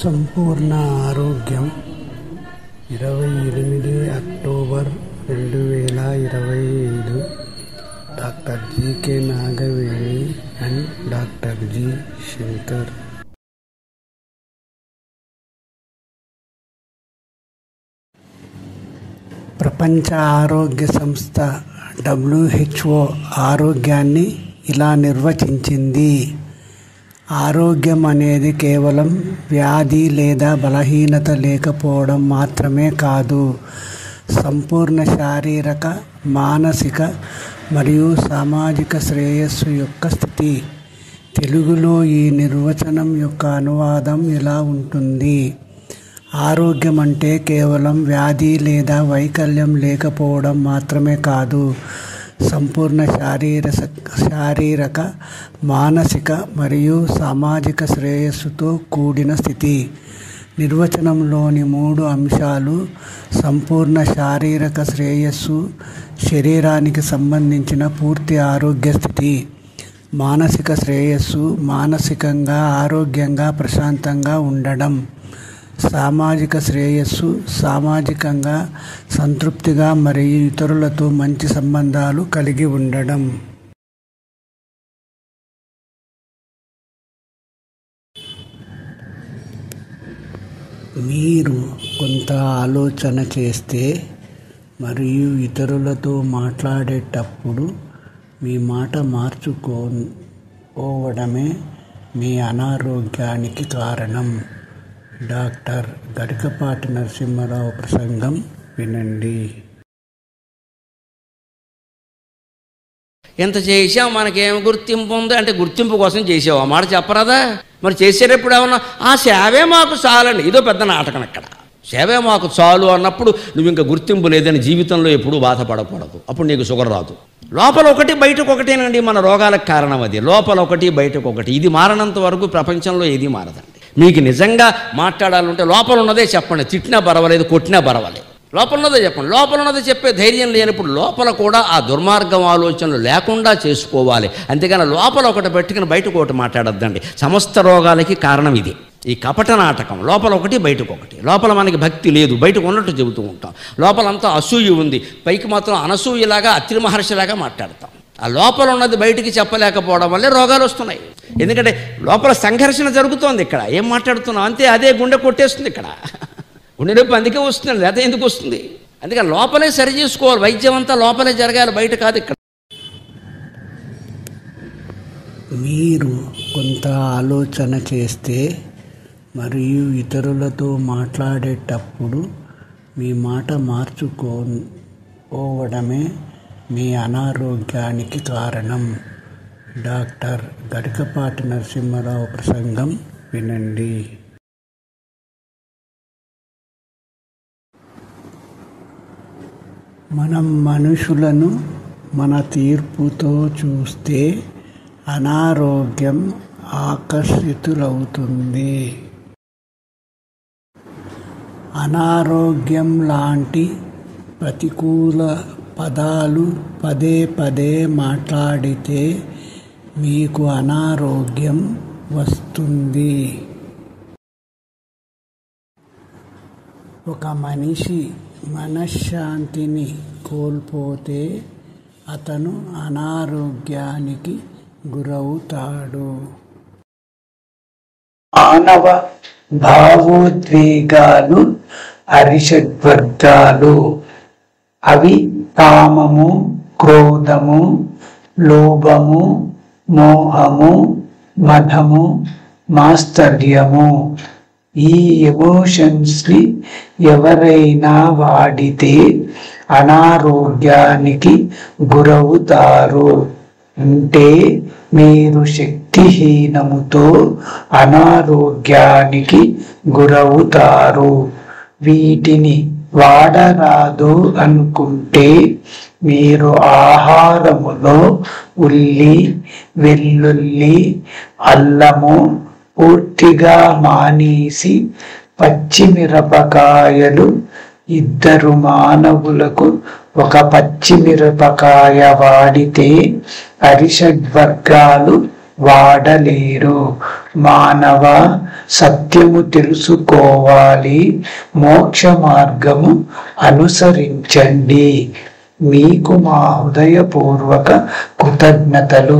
సంపూర్ణ ఆరోగ్యం 28 October 2025 doctor GK Nagaveni and doctor G Shankar. ప్రపంచ ఆరోగ్య సంస్థ WHO ఆరోగ్యాన్ని ఇలా నిర్వచించింది: ఆరోగ్యం అనేది కేవలం వ్యాధి లేదా బలహీనత లేకపోవడం మాత్రమే కాదు, సంపూర్ణ శారీరక, మానసిక మరియు సామాజిక శ్రేయస్సు యొక్క స్థితి. తెలుగులో ఈ నిర్వచనం యొక్క అనువాదం ఇలా ఉంటుంది: ఆరోగ్యం అంటే కేవలం వ్యాధి లేదా వైకల్యం లేకపోవడం మాత్రమే కాదు, సంపూర్ణ శారీరక, మానసిక మరియు సామాజిక శ్రేయస్సుతో కూడిన స్థితి. నిర్వచనంలోని 3 అంశాలు సంపూర్ణ శారీరక శ్రేయస్సు, శరీరానికి సంబంధించిన పూర్తి ఆరోగ్య స్థితి; మానసిక శ్రేయస్సు, మానసికంగా ఆరోగ్యంగా ప్రశాంతంగా ఉండడం; సామాజిక శ్రేయస్సు, సామాజికంగా సంతృప్తిగా మరియు ఇతరులతో మంచి సంబంధాలు కలిగి ఉండడం. మీరు కొంత ఆలోచన చేస్తే మరియు ఇతరులతో మాట్లాడేటప్పుడు మీ మాట మార్చుకోవడమే మీ అనారోగ్యానికి కారణం. డాక్టర్ గరికపాటి నరసింహారావు ప్రసంగం వినండి. ఎంత చేసాం, మనకేం గుర్తింపు ఉంది అంటే గుర్తింపు కోసం చేసావు. ఆ మాట చెప్పరాదా? మరి చేసేటప్పుడు ఏమన్నా ఆ సేవే మాకు చాలండి, ఇదో పెద్ద నాటకం. ఇక్కడ సేవే మాకు చాలు అన్నప్పుడు నువ్వు ఇంకా గుర్తింపు లేదని జీవితంలో ఎప్పుడూ బాధపడకూడదు. అప్పుడు నీకు షుగర్ రాదు. లోపల ఒకటి బయటకు ఒకటేనండి మన రోగాలకు కారణం. అది లోపల ఒకటి బయటకు ఒకటి. ఇది మారనంత వరకు ప్రపంచంలో ఏది మారదండి. మీకు నిజంగా మాట్లాడాలంటే లోపల ఉన్నదే చెప్పండి. తిట్టినా పర్వాలేదు, కొట్టినా పర్వాలేదు, లోపల ఉన్నదే చెప్పండి. లోపల ఉన్నదే చెప్పే ధైర్యం లేనప్పుడు లోపల కూడా ఆ దుర్మార్గం ఆలోచనలు లేకుండా చేసుకోవాలి. అంతేగాని లోపల ఒకటి పెట్టుకుని బయటకు ఒకటి మాట్లాడొద్దండి. సమస్త రోగాలకి కారణం ఇది, ఈ కపట నాటకం. లోపల ఒకటి బయటకు ఒకటి. లోపల మనకి భక్తి లేదు, బయటకు ఉన్నట్టు చెబుతూ ఉంటాం. లోపలంతా అసూయ ఉంది, పైకి మాత్రం అనసూయలాగా అత్రి మహర్షిలాగా మాట్లాడతాం. ఆ లోపల ఉన్నది బయటికి చెప్పలేకపోవడం వల్లే రోగాలు వస్తున్నాయి. ఎందుకంటే లోపల సంఘర్షణ జరుగుతోంది. ఇక్కడ ఏం మాట్లాడుతున్నాం అంతే, అదే గుండె కొట్టేస్తుంది. ఇక్కడ గుండె నొప్పి అందుకే వస్తుంది, లేదా ఎందుకు వస్తుంది? అందుకని లోపలే సరి చేసుకోవాలి. వైద్యం అంతా లోపలే జరగాలి, బయట కాదు. ఇక్కడ మీరు కొంత ఆలోచన చేస్తే మరియు ఇతరులతో మాట్లాడేటప్పుడు మీ మాట మార్చుకోవడమే మీ అనారోగ్యానికి కారణం. డాక్టర్ గరికపాటి నరసింహారావు ప్రసంగం వినండి. మనం మనుషులను మన తీర్పుతో చూస్తే అనారోగ్యం ఆకర్షితులవుతుంది. అనారోగ్యం లాంటి ప్రతికూల పదాలు పదే పదే మాట్లాడితే మీకు అనారోగ్యం వస్తుంది. ఒక మనిషి మనశ్శాంతిని కోల్పోతే అతను అనారోగ్యానికి గురవుతాడు. మానవ భావోద్వేగాలు అరిషడ్వర్గాలు. అవి కామము, క్రోధము, లోభము, మోహము, మదము, మాత్సర్యము. ఈ ఎమోషన్స్ని ఎవరైనా వాడితే అనారోగ్యానికి గురవుతారు. అంటే మీరు శక్తిహీనముతో అనారోగ్యానికి గురవుతారు. వీటిని వాడరాదు అనుకుంటే మీరు ఆహారములో ఉల్లి, వెల్లుల్లి, అల్లము పూర్తిగా మానేసి పచ్చిమిరపకాయలు, 2 మానవులకు 1 పచ్చిమిరపకాయ వాడితే అరిషడ్వర్గాలు వాడలేరు. మానవ, సత్యము తెలుసుకోవాలి, మోక్ష మార్గము అనుసరించండి. మీకు మా హృదయపూర్వక కృతజ్ఞతలు.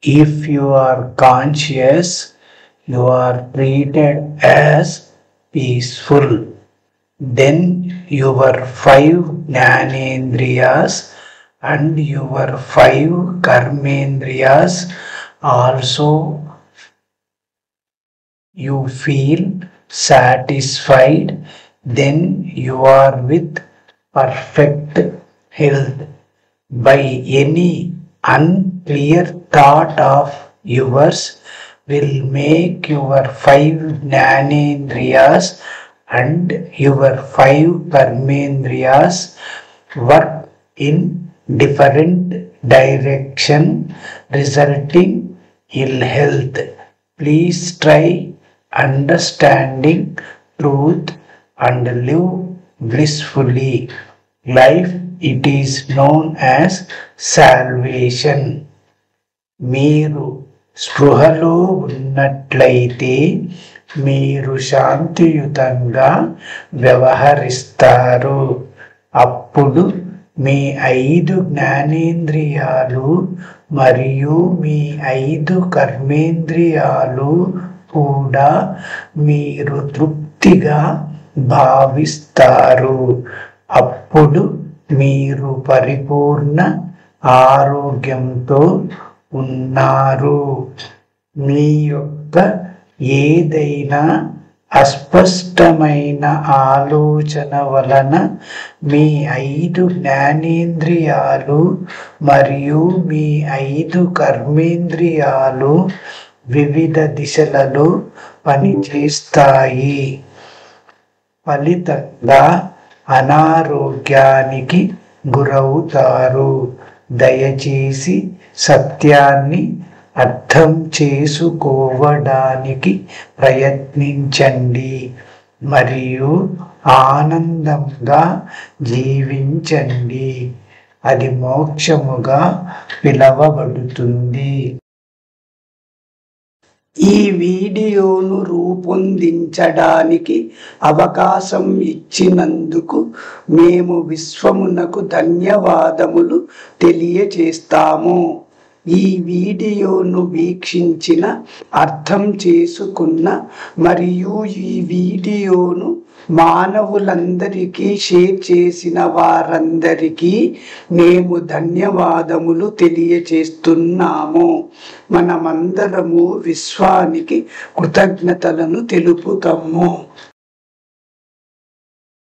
If you are conscious, you are treated as peaceful. Then your 5 jnanendriyas and your 5 karmendriyas also you feel satisfied. Then you are with perfect health. By any unclear thought of yours will make your 5 jnanendriyas and your 5 karmendriyas work in different direction, resulting ill health. Please try understanding truth and live blissfully. Life, it is known as salvation. మీరు స్పృహలో ఉన్నట్లయితే మీరు శాంతియుతంగా వ్యవహరిస్తారు. అప్పుడు మీ 5 జ్ఞానేంద్రియాలు మరియు మీ 5 కర్మేంద్రియాలు కూడా మీరు తృప్తిగా భావిస్తారు. అప్పుడు మీరు పరిపూర్ణ ఆరోగ్యంతో ఉన్నారు. మీ యొక్క ఏదైనా అస్పష్టమైన ఆలోచన వలన మీ 5 జ్ఞానేంద్రియాలు మరియు మీ 5 కర్మేంద్రియాలు వివిధ దిశలలో పనిచేస్తాయి. ఫలితంగా అనారోగ్యానికి గురవుతారు. దయచేసి సత్యాన్ని అర్థం చేసుకోవడానికి ప్రయత్నించండి మరియు ఆనందంగా జీవించండి. అది మోక్షముగా పిలవబడుతుంది. ఈ వీడియోను రూపొందించడానికి అవకాశం ఇచ్చినందుకు మేము విశ్వమునకు ధన్యవాదములు తెలియజేస్తాము. ఈ వీడియోను వీక్షించిన, అర్థం చేసుకున్న మరియు ఈ వీడియోను మానవులందరికీ షేర్ చేసిన వారందరికీ మేము ధన్యవాదములు తెలియజేస్తున్నాము. మనమందరము విశ్వానికి కృతజ్ఞతలను తెలుపుతాము.